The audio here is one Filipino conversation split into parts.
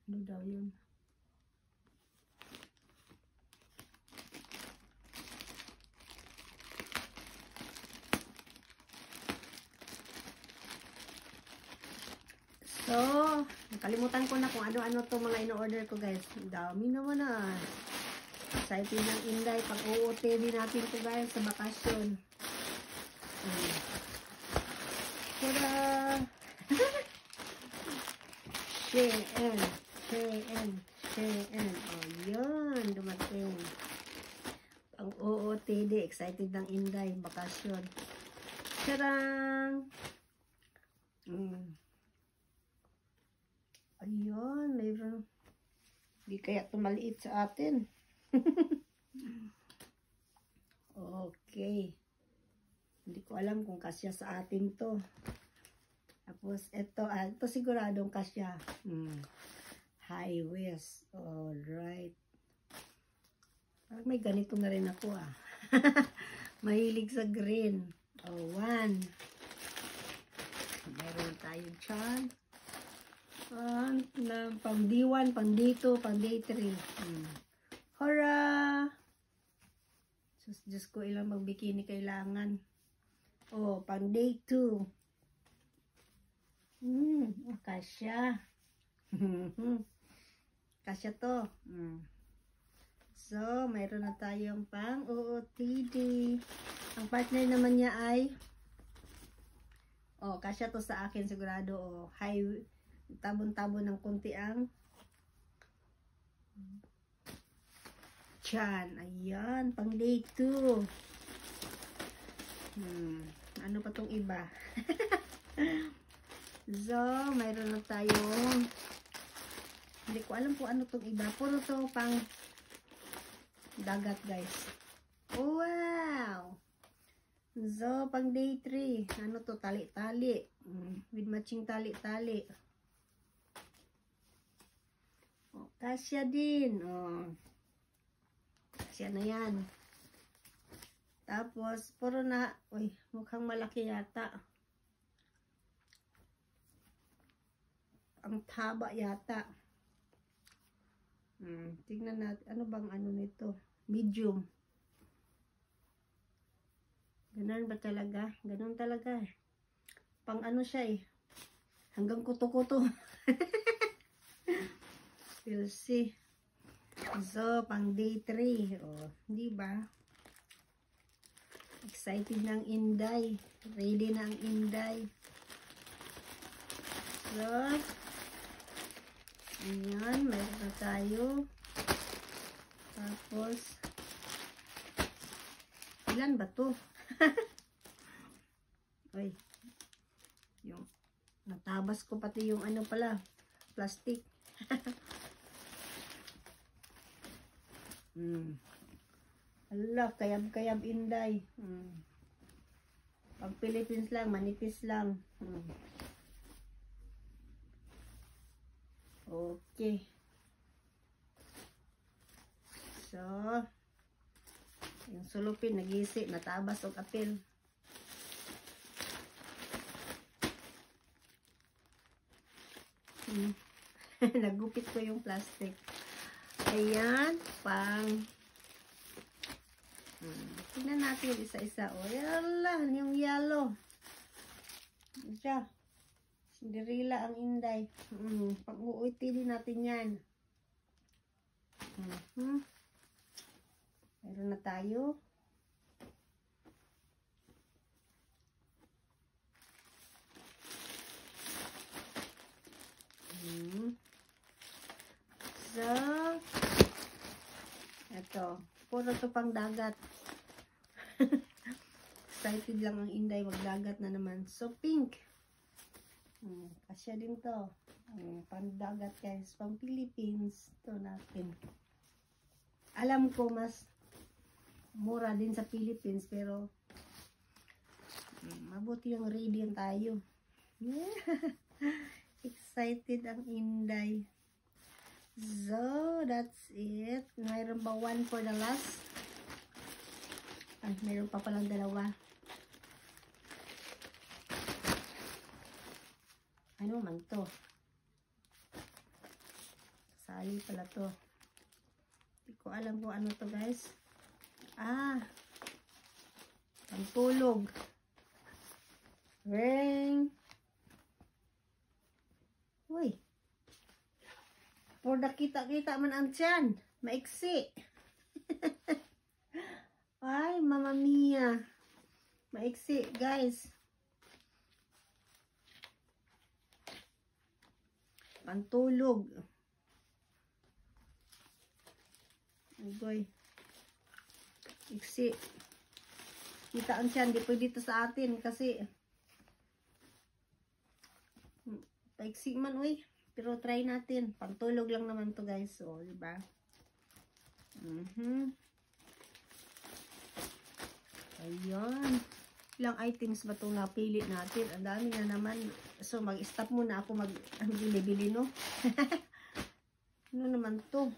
Ano daw yun? So, nakalimutan ko na kung ano-ano to mga in-order ko guys. Dami naman ah. Excited ng Inday. Pag-OOTD natin to guys sa bakasyon. Tada! Shein. Oh, yun. Dumating. Pag-OOTD. Excited ng Inday. Bakasyon. Tadang! Ayun, mayroon. Hindi kaya tumaliit sa atin. Okay. Hindi ko alam kung kasya sa atin to. Tapos, ito siguradong kasya. High waist. Alright. Parang may ganito na rin ako ah. Mahilig sa green. One. Meron tayo dyan. Pang D1, pang D2, pang D3. Hurrah! Diyos ko, ilang magbikini kailangan. Pang D2. Kasya. Kasya to. So, mayroon na tayong pang OOTD. Ang partner naman niya ay kasya to sa akin sigurado. High tabon-tabon ng konti ang tiyan. Ayan, pang day 2. Ano pa tong iba? So, mayroon na tayong hindi ko alam kung ano tong iba. Puro to pang dagat guys. Wow! So, pang day 3. Ano to? Tali-tali. With matching tali-tali. Kasya din. Kasya na yan. Tapos, puro na, mukhang malaki yata. Ang taba yata. Tingnan natin. Ano bang ano nito? Medium. Ganun ba talaga? Ganun talaga. Pang ano siya eh. Hanggang kuto-kuto. We'll see. So, pang day 3. Di ba? Excited ng Inday. Ready na ang Inday. So, ayan. Meron na tayo. Tapos, ilan ba to? Yung, natabas ko pati yung ano pala. Plastic. Ala, kayab-kayab Inday. Pag Philippines lang, manipis lang. Okay. So, yung sulupin, nagisi, natabas o apil. Nagupit ko yung plastic. Ayan, pang tingnan natin isa-isa. Yala, yung yellow. Siya. Cinderella ang Inday. Pag-uuti din natin yan. Meron na tayo. So, ito. Puro to pang dagat. Excited lang ang Inday. Magdagat na naman. So, pink. Kasya din to. Pang dagat guys. Pang Philippines. Ito natin. Alam ko mas mura din sa Philippines. Pero, mabuti yung ready tayo. Yeah. Excited ang Inday. So, that's it. Mayroon ba one for the last? Ay, mayroon pa palang dalawa. Ano man to? Tali pala to. Hindi ko alam kung ano to guys. Pantulog. Ring. Uy. Por kita-kita man ang tiyan. Maiksi. Ay, Mamma Mia. Maiksi, guys. Pantulog. Agoy. Iksi. Kita ang tiyan. Di pwede ito sa atin kasi paiksi man, uy. Pero try natin. Pantulog lang naman to guys. So, diba? Ayan. Ilang items ba itong napili natin? Ang dami na naman. So, mag-stop muna ako bili-bili, no? Ano naman to?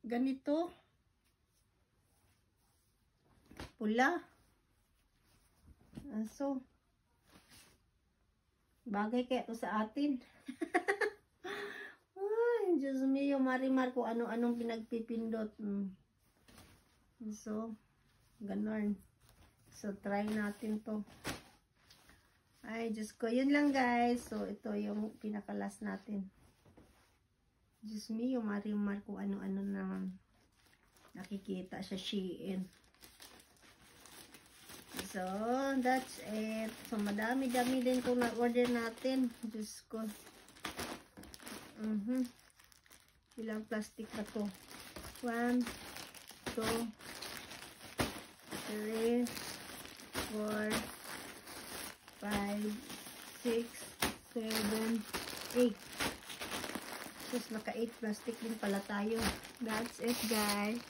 Ganito. Pula. So, bagay kaya to sa atin. Diyos mio, marimar ko ano-anong pinagpipindot. So, ganon. So, try natin to. Ay, Diyos ko. Yun lang, guys. So, ito yung pinakalas natin. Diyos mio, marimar ko ano-ano na nakikita sa Shein. So, that's it. So, madami-dami din kung na-order natin. Diyos ko. Ilang plastic na to? 1, 2, 3, 4, 5, 6, 7, 8. Tapos naka 8 plastic din pala tayo. That's it, guys.